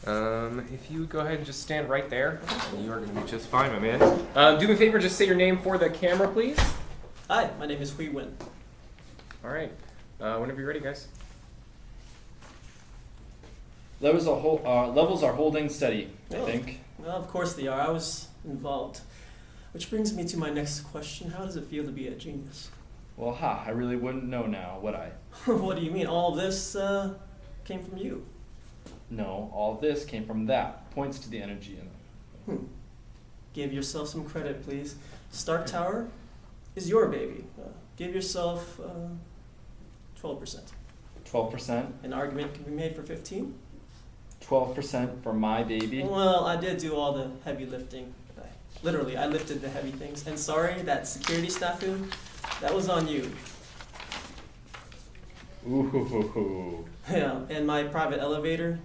If you would go ahead and just stand right there, you are going to be just fine, my man. Do me a favor, just say your name for the camera, please. Hi, my name is Hui Wen. All right. Whenever you're ready, guys. Levels are holding steady, I think. Well, of course they are. I was involved. Which brings me to my next question. How does it feel to be a genius? Well, I really wouldn't know now, would I? What do you mean? All of this came from you? No, all of this came from that. Points to the energy in it. Give yourself some credit, please. Stark Tower is your baby. Give yourself 12%. 12%? An argument can be made for 15? 12% for my baby? Well, I did do all the heavy lifting. Literally, I lifted the heavy things. And sorry, that security snafu, that was on you. Ooh. Yeah, and my private elevator?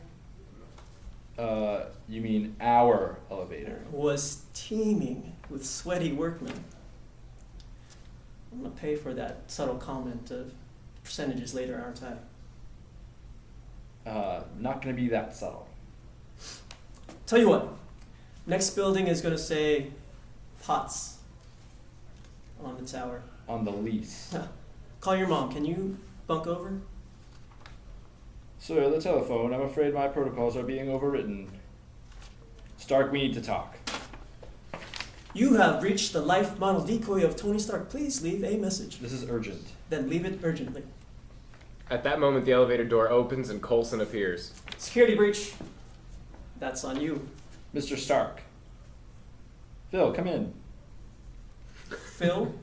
You mean our elevator? Was teeming with sweaty workmen. I'm gonna pay for that subtle comment of percentages later, aren't I? Not gonna be that subtle. Tell you what, next building is gonna say POTS on the tower. On the lease. Call your mom, can you bunk over? Sir, the telephone. I'm afraid my protocols are being overwritten. Stark, we need to talk. You have reached the life model decoy of Tony Stark. Please leave a message. This is urgent. Then leave it urgently. At that moment, the elevator door opens and Coulson appears. Security breach. That's on you. Mr. Stark. Phil, come in. Phil?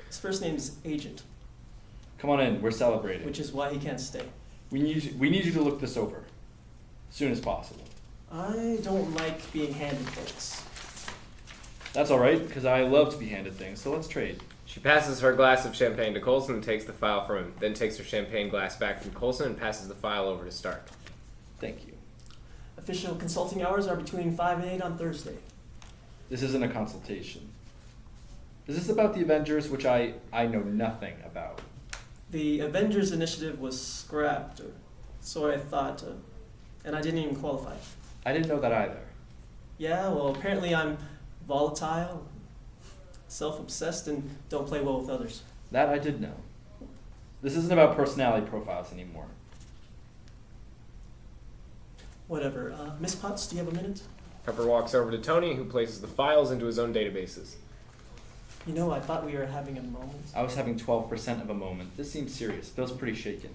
His first name is Agent. Come on in, we're celebrating. Which is why he can't stay. We need you to look this over. As soon as possible. I don't like being handed things. That's alright, because I love to be handed things, so let's trade. She passes her glass of champagne to Coulson and takes the file from him, then takes her champagne glass back from Coulson and passes the file over to Stark. Thank you. Official consulting hours are between 5 and 8 on Thursday. This isn't a consultation. Is this about the Avengers, which I know nothing about? The Avengers Initiative was scrapped, or so I thought, and I didn't even qualify. I didn't know that either. Yeah, well, apparently I'm volatile, self-obsessed, and don't play well with others. That I did know. This isn't about personality profiles anymore. Whatever. Miss Potts, do you have a minute? Pepper walks over to Tony, who places the files into his own databases. You know, I thought we were having a moment. I was having 12% of a moment. This seems serious. Phil's pretty shaken.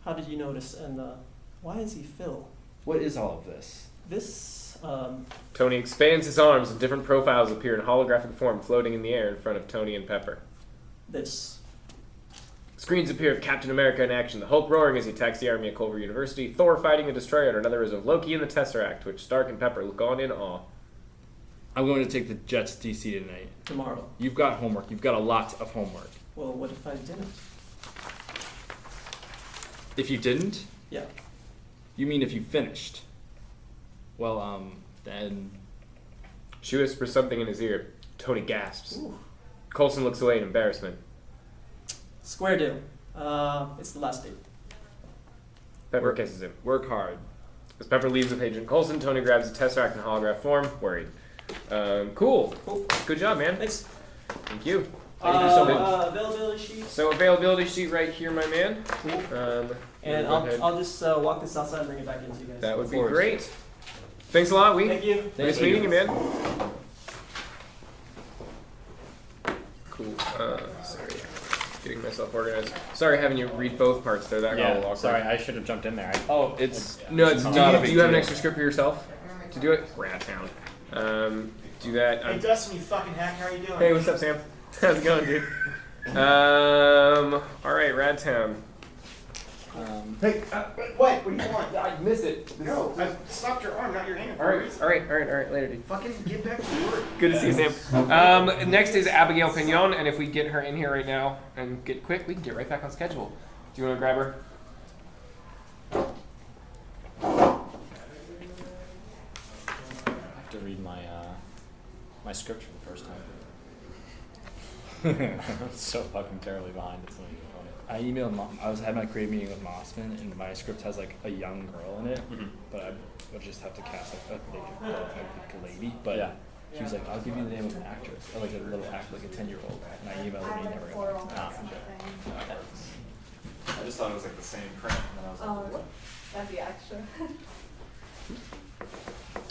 How did you notice? And why is he Phil? What is all of this? This, Tony expands his arms and different profiles appear in holographic form floating in the air in front of Tony and Pepper. This. Screens appear of Captain America in action, the Hulk roaring as he attacks the army at Culver University, Thor fighting a destroyer, and another is of Loki and the Tesseract, which Stark and Pepper look on in awe. I'm going to take the Jets to DC tonight. Tomorrow. You've got homework. You've got a lot of homework. Well, what if I didn't? If you didn't? Yeah. You mean if you finished? Well, then... She whispers something in his ear. Tony gasps. Ooh. Coulson looks away in embarrassment. Square deal. It's the last date. Pepper kisses him. Work hard. As Pepper leaves with Agent Coulson, Tony grabs the Tesseract in holograph form, worried. Cool. Good job, man. Thanks. Thank you. Thank you so much. Availability sheet. So availability sheet right here, my man. Cool. And I'll just walk this outside and bring it back into you guys. That would be great. Thanks a lot, Wee. Thank you. Nice meeting you, man. Cool. Sorry. Getting myself organized. Sorry having you read both parts there. That got a little awkward. Sorry, I should have jumped in there. It's not a big deal. Do you have an extra script for yourself to do it? Rat Town. Do that. Hey Dustin, you fucking hack, how are you doing? Hey, what's up, Sam? How's it going, dude? All right, Radtown. Hey, what? What do you want? I missed it. No, I stopped your arm, not your hand. All right. Later, dude. Fucking get back to work. Good to see you, Sam. Next is Abigail Pignon, and if we get her in here right now and get quick, we can get right back on schedule. Do you want to grab her? I have to read my my script for the first time. I'm so fucking terribly behind. It's not even funny. I emailed. I was having a creative meeting with Mossman, and my script has like a young girl in it, but I'll just have to cast a lady. But Yeah. he was like, I'll give you the name of an actress, or like a little act, like a 10-year-old. And I emailed him, and he never got back to me. I just thought it was like the same print, and then I was like, what? That'd be extra.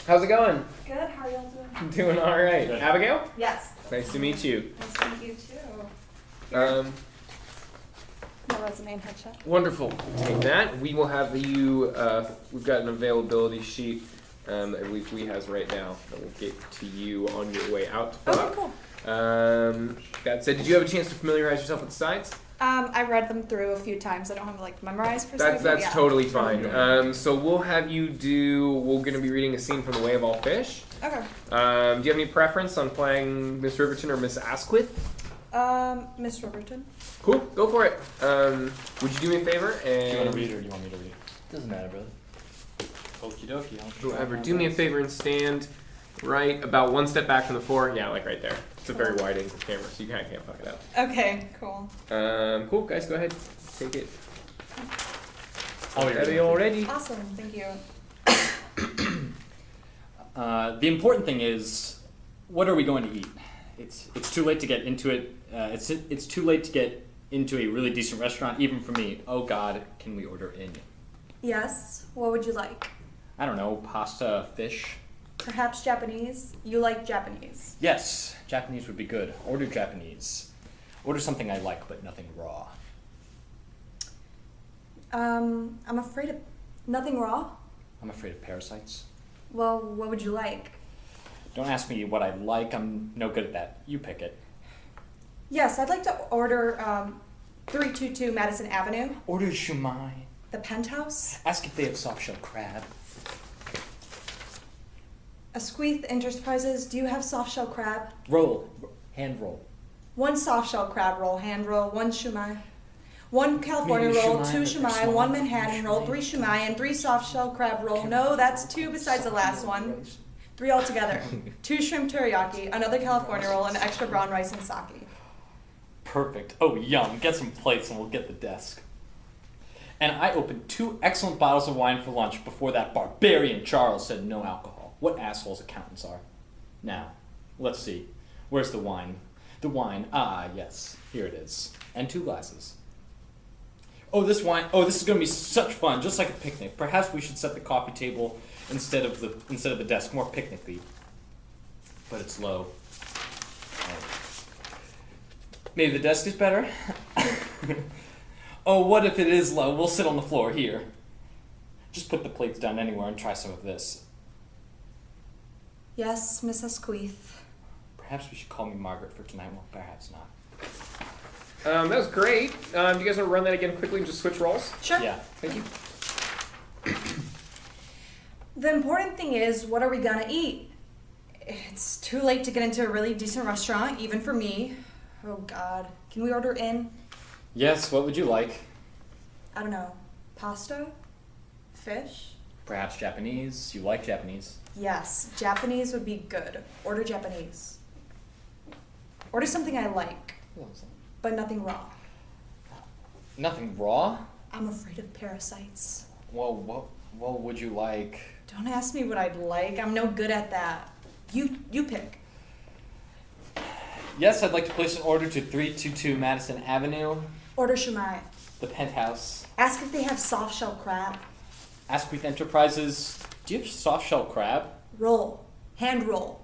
How's it going? Good, how are y'all doing? Doing all right. Good. Abigail? Yes. Nice to meet you. Nice to meet you too. My resume and headshot. Wonderful. Take that. We will have you. We've got an availability sheet that I believe we has right now that we'll get to you on your way out to fill Okay, out. cool. That said, did you have a chance to familiarize yourself with the sites? I read them through a few times. I don't have like memorized per se. That's but yeah. totally fine. So we'll have you do. We're going to be reading a scene from The Way of All Fish. Okay. Do you have any preference on playing Miss Riverton or Miss Asquith? Miss Riverton. Cool, go for it. Would you do me a favor Do you want and to read or do you want me to read? Doesn't matter, brother. Okie dokie. I'll whoever, do me a favor and stand right about one step back from the floor. Yeah, like right there. It's a very wide angle camera, so you can't fuck it up. Okay, cool. Cool, guys, go ahead. Take it. Oh, you're Ready already? Awesome, thank you. The important thing is, what are we going to eat? It's too late to get into it. It's too late to get into a really decent restaurant, even for me. Oh God, can we order in? Yes, what would you like? I don't know, pasta, fish. Perhaps Japanese? You like Japanese. Yes, Japanese would be good. Order Japanese. Order something I like, but nothing raw. I'm afraid of nothing raw. I'm afraid of parasites. Well, what would you like? Don't ask me what I like. I'm no good at that. You pick it. Yes, I'd like to order 322 Madison Avenue, Order shumai. the penthouse. Ask if they have soft-shell crab. Asquith Enterprises, do you have soft shell crab? Roll. Hand roll. One soft shell crab roll, hand roll, one shumai. One California Maybe roll, shumai, two but they're shumai, small. one Manhattan roll, three shumai, and three soft shell crab roll. No, that's two besides the last one. Three altogether. Two shrimp teriyaki, another California roll, and extra brown rice and sake. Perfect. Oh, yum. Get some plates and we'll get the desk. And I opened 2 excellent bottles of wine for lunch before that barbarian Charles said no alcohol. What assholes accountants are. Now, let's see. Where's the wine? The wine. Ah, yes. Here it is. And 2 glasses. Oh, this wine. Oh, this is going to be such fun. Just like a picnic. Perhaps we should set the coffee table instead of the desk. More picnic-y. But it's low. Oh. Maybe the desk is better? Oh, what if it is low? We'll sit on the floor here. Just put the plates down anywhere and try some of this. Yes, Miss Asquith. Perhaps we should call me Margaret for tonight. Well, perhaps not. That was great. Do you guys want to run that again quickly and just switch roles? Sure. Yeah. Thank you. The important thing is, what are we gonna eat? It's too late to get into a really decent restaurant, even for me. Oh God. Can we order in? Yes, what would you like? I don't know. Pasta? Fish? Perhaps Japanese. You like Japanese. Yes, Japanese would be good. Order Japanese. Order something I like, but nothing raw. Nothing raw? I'm afraid of parasites. Well, what would you like? Don't ask me what I'd like. I'm no good at that. You pick. Yes, I'd like to place an order to 322 Madison Avenue, Order shumai. the penthouse. Ask if they have soft shell crab. Asquith Enterprises. Do you have soft shell crab? Roll. Hand roll.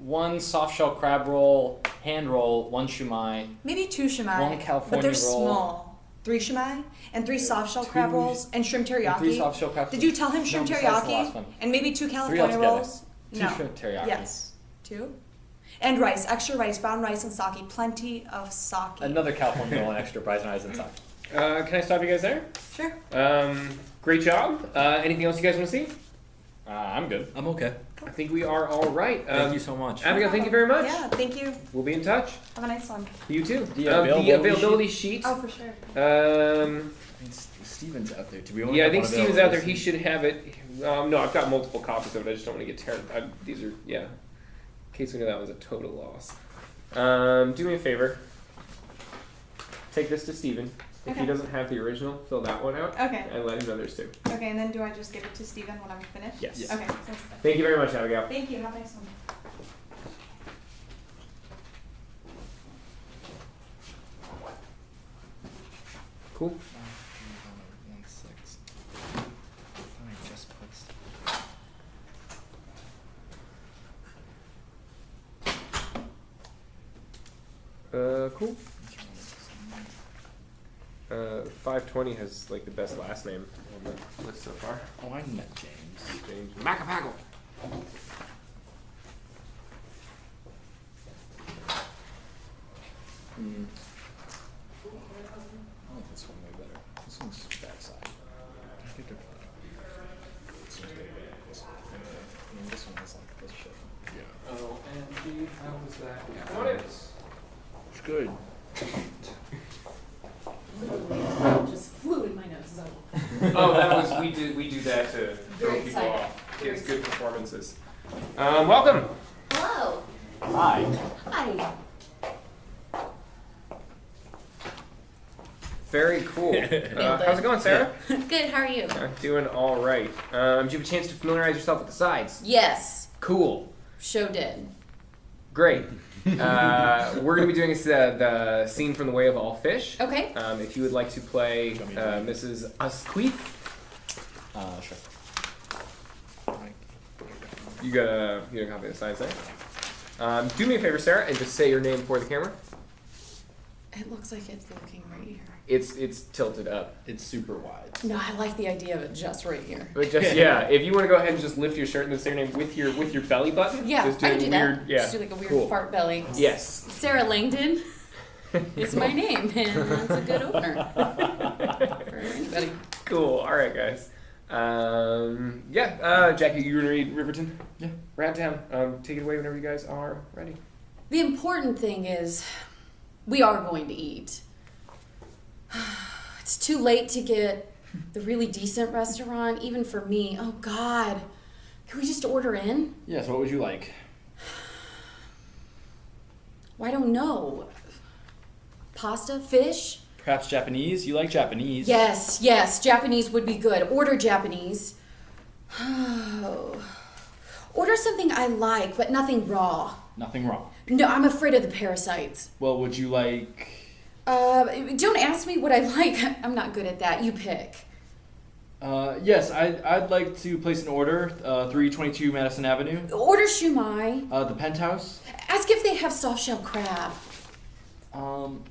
1 soft shell crab roll, hand roll, 1 shumai. Maybe 2 shumai. One California but they're roll. small. 3 shumai and 3 soft shell crab Two- rolls and shrimp teriyaki. 3 soft shell crab. Did you tell him shrimp No, besides the teriyaki? last one. And maybe 2 3 California altogether. rolls? 2 No. shrimp teriyaki. Yes. 2. And rice, extra rice, brown rice and sake. Plenty of sake. Another California roll and extra fries and ice and sake. Can I stop you guys there? Sure. Great job. Anything else you guys want to see? I'm good. I'm okay. I think we are all right. Thank you so much. Abigail, thank you very much. Yeah, thank you. We'll be in touch. Have a nice one. You too. The The availability availability sheet. Oh, for sure. I mean, Steven's out there. Do we only Yeah, I have think one Steven's out there. available? He should have it. No, I've got multiple copies of it. I just don't want to get terrible. These are, yeah. In case we know that was a total loss. Do me a favor. Take this to Steven. If Okay. he doesn't have the original, fill that one out. Okay. And let him know there's 2. Okay, and then do I just give it to Steven when I'm finished? Yes. Yes. Okay. Thank you very much, Abigail. Thank you. Have a nice one. Cool. 1, 6. I just puts. Cool. 520 has like the best last name on the list so far. Oh, I met James. James Macapagal. I like this one way better. This one's backside. I think they're This one's way better. I mean, this one has like this shit. yeah. Oh, and how was that? Come on in. It's good. Just flew in my nose. So. Oh, that was we do that to throw Very people exciting. off. Very It's good performances. Welcome. Hello. Hi. Hi. Very cool. How's it going, Sarah? Good. How are you? Doing all right. Did you have a chance to familiarize yourself with the sides? Yes. Cool. Show did. Great. We're going to be doing the scene from The Way of All Fish. Okay. If you would like to play Mrs. Usqueath, Sure. you got a copy of the sides there. Do me a favor, Sarah, and just say your name for the camera. It looks like it's looking right here. It's tilted up. It's super wide. No, I like the idea of it just right here. But just if you want to go ahead and just lift your shirt and say your name with your belly button. Yeah, just I can doing do weird, that. Yeah. Just do like a weird cool. fart belly. Yes. Sarah Langdon is my name, and that's a good opener for anybody. Cool. All right, guys. Jackie, you gonna read Riverton? Yeah. Rat down. Take it away whenever you guys are ready. The important thing is we are going to eat. It's too late to get the really decent restaurant, even for me. Oh, God. Can we just order in? Yes, what would you like? Well, I don't know. Pasta? Fish? Perhaps Japanese? You like Japanese? Yes, Japanese would be good. Order Japanese. Order something I like, but nothing raw. Nothing wrong. No, I'm afraid of the parasites. Well, would you like... Don't ask me what I like. I'm not good at that. You pick. Yes, I'd like to place an order, 322 Madison Avenue. Order shumai. The penthouse. Ask if they have soft shell crab.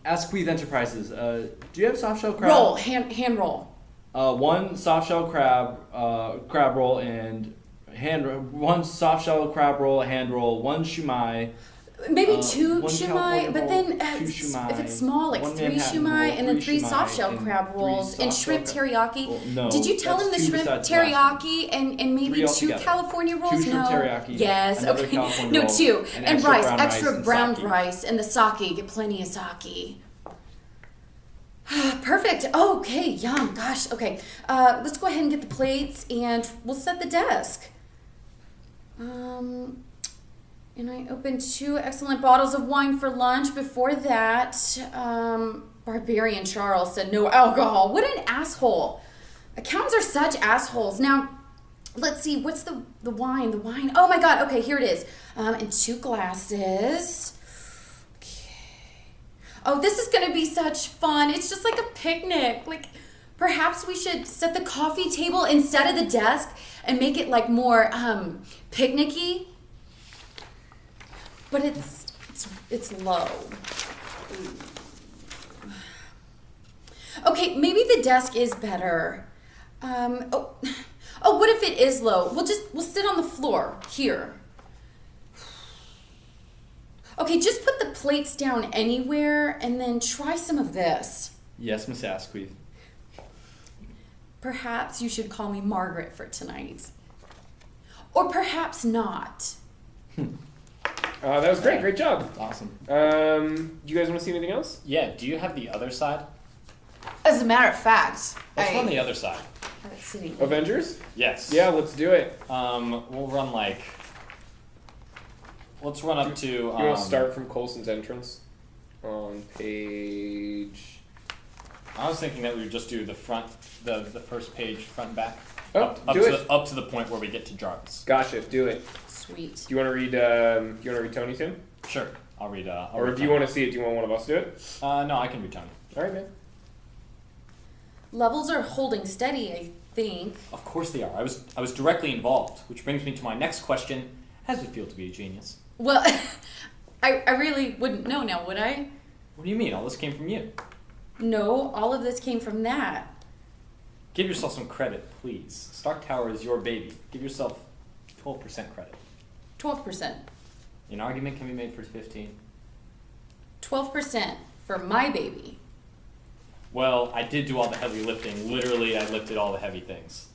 Asquith Enterprises. Do you have soft shell crab? Roll, hand roll. One soft shell crab roll and one soft shell crab roll, hand roll, one shumai. Maybe two one shumai, California but roll, then two if shumai, it's small, like one 3 Manhattan shumai roll, and then 3 shumai, soft shell and crab 3 rolls and soft shrimp shell teriyaki. Well, no, Did you tell that's him the 2 shrimp besides the last teriyaki and maybe 2 altogether. California rolls? 2 shrimp No. teriyaki, Yes. another Okay. California No, roll, 2 and and extra rice, brown rice extra and brown sake. rice and the sake. Get plenty of sake. Perfect. Okay, yum. Gosh. Okay. Let's go ahead and get the plates and we'll set the desk. And I opened 2 excellent bottles of wine for lunch. Before that, Barbarian Charles said no alcohol. What an asshole. Accountants are such assholes. Now, let's see. What's the wine? The wine. Oh my God. Okay, here it is. And 2 glasses. Oh, this is going to be such fun. It's just like a picnic. Like, perhaps we should set the coffee table instead of the desk and make it like more picnicky. But it's low. Okay, maybe the desk is better. What if it is low? We'll sit on the floor here. Okay, just put the plates down anywhere and then try some of this. Yes, Miss Asquith. Perhaps you should call me Margaret for tonight. Or perhaps not. That was great. Great job. Awesome. Do you guys want to see anything else? Yeah, do you have the other side? As a matter of fact, Let's run the other side. have it sitting. Avengers? Yes. Yeah, let's do it. We'll run like... Let's run up to... You want to start from Coulson's entrance on page I was thinking that we would just do the front, the first page, front and back. Oh, Up to the point where we get to Jarvis. Gotcha. Do it. Sweet. Do you want to read? Do you want to read Tony's in? Sure. I'll read. Or if you want to see it, do you want one of us to do it? No, I can read Tony. All right, man. Levels are holding steady, I think. Of course they are. I was directly involved, which brings me to my next question. How does it feel to be a genius? Well, I really wouldn't know now, would I? What do you mean? All this came from you. No, all of this came from that. Give yourself some credit, please. Stark Tower is your baby. Give yourself 12% credit. 12%. An argument can be made for 15. 12% for my baby. Well, I did do all the heavy lifting. Literally, I lifted all the heavy things.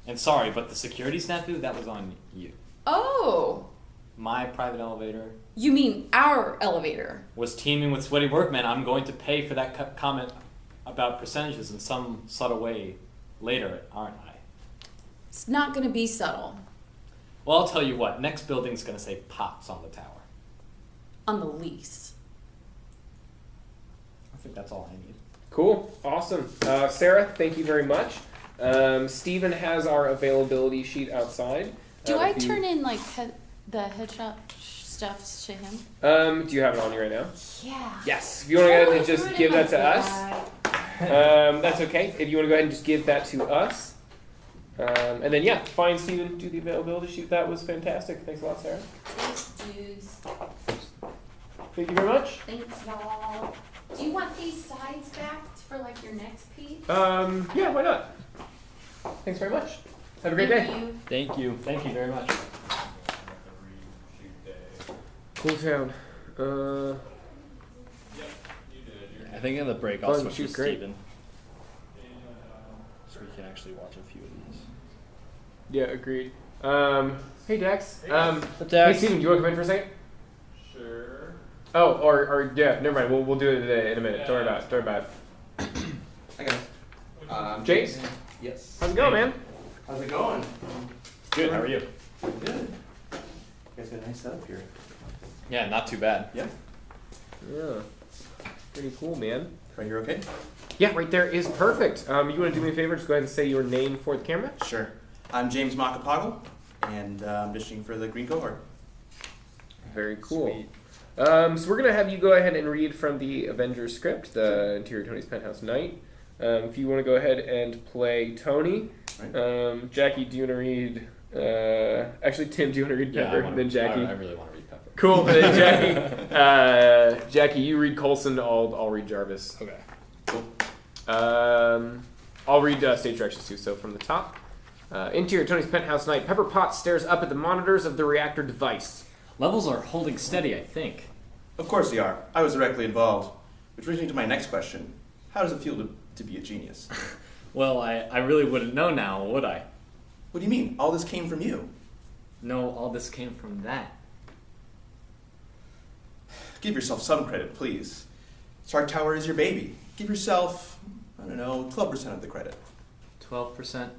And sorry, but the security snafu, that was on you. Oh, My private elevator you mean our elevator? was teeming with sweaty workmen. I'm going to pay for that comment about percentages in some subtle way later, aren't I? It's not going to be subtle. Well, I'll tell you what. Next building's going to say Pops on the tower. On the lease. I think that's all I need. Cool. Awesome. Sarah, thank you very much. Steven has our availability sheet outside. Do I if you- turn in like the headshot stuff to him? Do you have it on you right now? Yeah. Yes. If you want to go ahead and Totally just threw it give in that to my us, bag. that's okay. If you want to go ahead and just give that to us. And then, yeah, fine, Steven, do the availability sheet. That was fantastic. Thanks a lot, Sarah. Thanks, dudes. Thank you very much. Thanks, y'all. Do you want these sides back for like your next piece? Yeah, why not? Thanks very much. Have a great Thank day. you. Thank you. Thank you very much. Cool town. I think in the break I'll Fun, switch shoot, with great. Steven. So we can actually watch a few of these. Yeah, agreed. Hey, Dex. Dex. Hey, Steven, do you want to come in for a second? Sure. Oh, or yeah, never mind. We'll do it in a minute. Don't worry about it. Don't worry about it. I got it. James? Yes. How's it going, man? How's it going? Good. How are you? Good. You guys got a nice setup here. Yeah, not too bad. Yeah. Yeah. Pretty cool, man. Right, you're okay? Yeah, right there is perfect. You want to do me a favor? Just go ahead and say your name for the camera. Sure. I'm James Makapago, and I'm dishing for the Green Cohort. Very cool. Sweet. So we're gonna have you go ahead and read from the Avengers script, the Interior Tony's Penthouse Night. If you want to go ahead and play Tony, Right. Jackie, do you want to read? Actually, Tim, do you want to read Pepper? Then Jackie. I really want to read Pepper. Cool. And then Jackie. Jackie, you read Coulson. I'll read Jarvis. Okay. Cool. I'll read stage directions too. So from the top, Interior Tony's Penthouse Night. Pepper Potts stares up at the monitors of the reactor device. Levels are holding steady, I think. Of course they are. I was directly involved. Which brings me to my next question. How does it feel to be a genius? Well, I really wouldn't know now, would I? What do you mean? All this came from you. No, all this came from that. Give yourself some credit, please. Stark Tower is your baby. Give yourself, I don't know, 12% of the credit. 12%?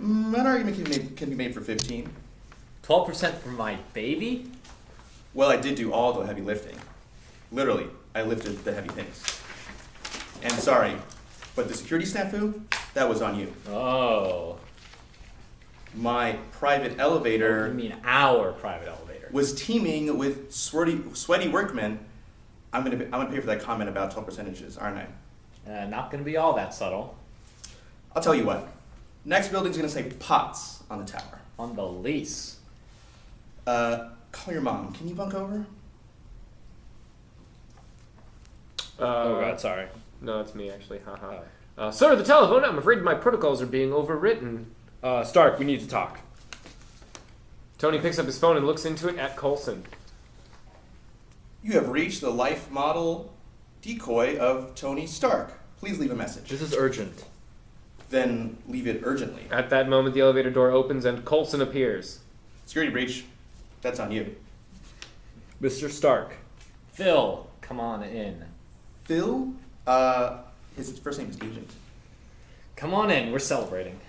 An argument can be made for 15. 12% for my baby? Well, I did do all the heavy lifting. Literally, I lifted the heavy things. And sorry, but the security snafu, that was on you. Oh. My private You elevator mean our private elevator? was teeming with sweaty workmen. I'm gonna pay for that comment about 12 percentages, aren't I? Not gonna be all that subtle. I'll tell you what. Next building's gonna say Pots on the tower. On the lease. Call your mom. Can you bunk over? Oh god, sorry. No, it's me actually. Haha. Sir, the telephone. I'm afraid my protocols are being overwritten. Stark, we need to talk. Tony picks up his phone and looks into it at Coulson. You have reached the life model decoy of Tony Stark. Please leave a message. This is urgent. Then leave it urgently. At that moment, the elevator door opens and Coulson appears. Security breach. That's on you. Mr. Stark. Phil, come on in. Phil? His first name is Agent, Come on in, we're celebrating.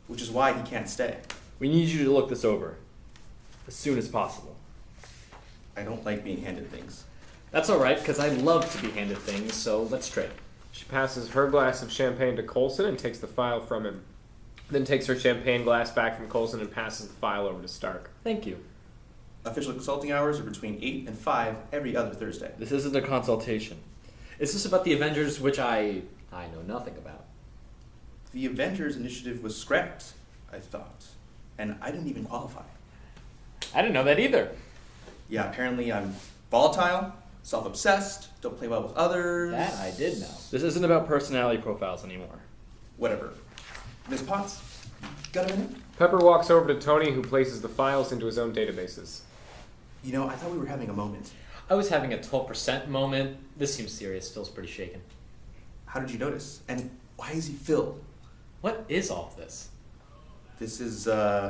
which is why he can't stay. We need you to look this over. As soon as possible. I don't like being handed things. That's alright, because I love to be handed things, so let's trade. She passes her glass of champagne to Coulson and takes the file from him. Then takes her champagne glass back from Coulson and passes the file over to Stark. Thank you. Official consulting hours are between 8 and 5 every other Thursday. This isn't a consultation. Is this about the Avengers, which I know nothing about? The Avengers initiative was scrapped, I thought. And I didn't even qualify. I didn't know that either. Yeah, apparently I'm volatile, self-obsessed, don't play well with others. That I did know. This isn't about personality profiles anymore. Whatever. Miss Potts, got a minute? Pepper walks over to Tony, who places the files into his own databases. You know, I thought we were having a moment. I was having a 12% moment. This seems serious. Phil's pretty shaken. How did you notice? And why is he Phil? What is all of this? This is,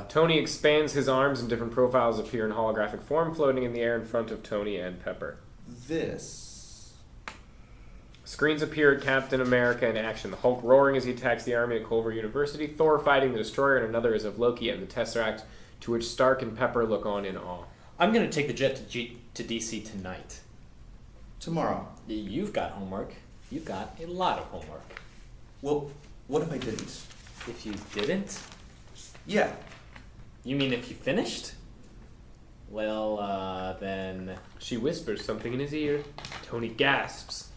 Tony expands his arms and different profiles appear in holographic form, floating in the air in front of Tony and Pepper. this. Screens appear at Captain America in action. The Hulk roaring as he attacks the army at Culver University, Thor fighting the Destroyer, and another is of Loki and the Tesseract, to which Stark and Pepper look on in awe. I'm going to take the jet to DC tonight. Tomorrow. You've got homework. You've got a lot of homework. Well, what if I didn't? If you didn't? Yeah. You mean if you finished? Well, then... She whispers something in his ear. Tony gasps.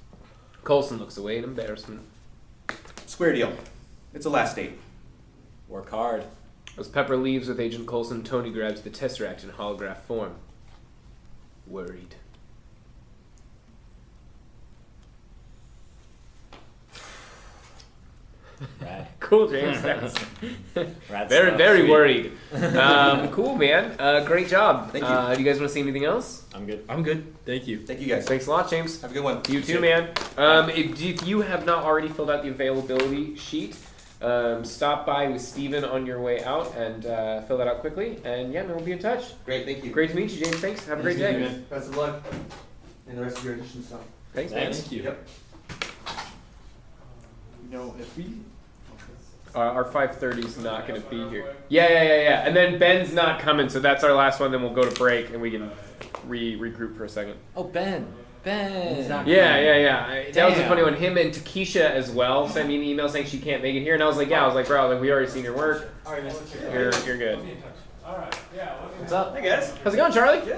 Coulson looks away in embarrassment. Square deal. It's a last date. Work hard. As Pepper leaves with Agent Coulson, Tony grabs the Tesseract in holograph form. Worried. Right. Cool, James. That's Right very, stuff. very Sweet. worried. Cool, man. Great job. Thank you. Do you guys want to see anything else? I'm good. I'm good. Thank you. Thank you guys. Thanks a lot, James. Have a good one. You too, man. If you have not already filled out the availability sheet, stop by with Steven on your way out and fill that out quickly. And yeah, man, we'll be in touch. Great, thank you. Great to meet you, James. Thanks. Have a great day. man. Best of luck in the rest of your edition stuff. Thanks, man. Thank you. Yep. You know, if we... Our 5:30 is not going to be here. Yeah. And then Ben's not coming, so that's our last one. Then we'll go to break and we can regroup for a second. Oh, Ben. Ben. Yeah. That was a Damn. funny one. Him and Takesha as well sent me an email saying she can't make it here, and I was like, bro, we already seen your work. You're good. All right. Yeah. What's up? Hey guys. How's it going, Charlie?